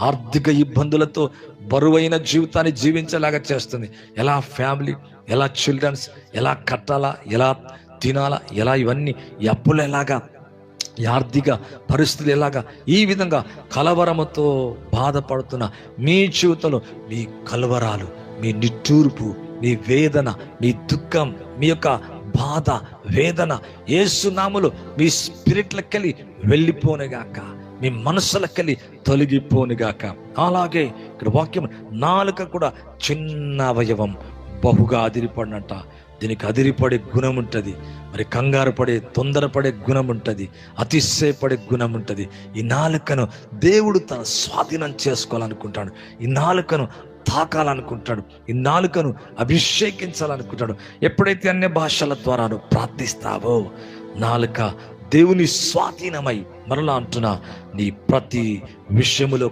ఆర్థిక ఇబ్బందులతో బరువైన జీవితాన్ని జీవించేలాగా చేస్తుంది. ఎలా ఫ్యామిలీ, ఎలా చిల్డ్రన్స్, ఎలా కట్టాలా, ఎలా తినాలా, ఎలా ఇవన్నీ, ఈ అప్పులు ఎలాగా, ఈ ఆర్థిక పరిస్థితులు ఎలాగా, ఈ విధంగా కలవరముతో బాధపడుతున్న మీ జీవితంలో మీ కలవరాలు, మీ నిట్టూర్పు, మీ వేదన, మీ దుఃఖం, మీ యొక్క బాధ, వేదన యేసు నామములో మీ స్పిరిట్లకెళ్ళి వెళ్ళిపోనుగాక, మీ మనసులకెళ్ళి తొలగిపోనుగాక. అలాగే ఇక్కడ వాక్యం, నాలుక కూడా చిన్న అవయవం, బహుగా అదిరిపడినట్ట. దీనికి అదిరిపడే గుణం ఉంటుంది, మరి కంగారు పడే, తొందరపడే గుణం ఉంటుంది, అతిశయపడే గుణం ఉంటుంది. ఈ నాలుకను దేవుడు తన స్వాధీనం చేసుకోవాలనుకుంటాడు. ఈ నాలుకను తాకాలనుకుంటాడు. ఈ నాలుకను అభిషేకించాలనుకుంటాడు. ఎప్పుడైతే అన్య భాషల ద్వారా నువ్వు ప్రార్థిస్తావో, నాలుక దేవుని స్వాధీనమై, మరలా అంటున్నా, నీ ప్రతి విషయములో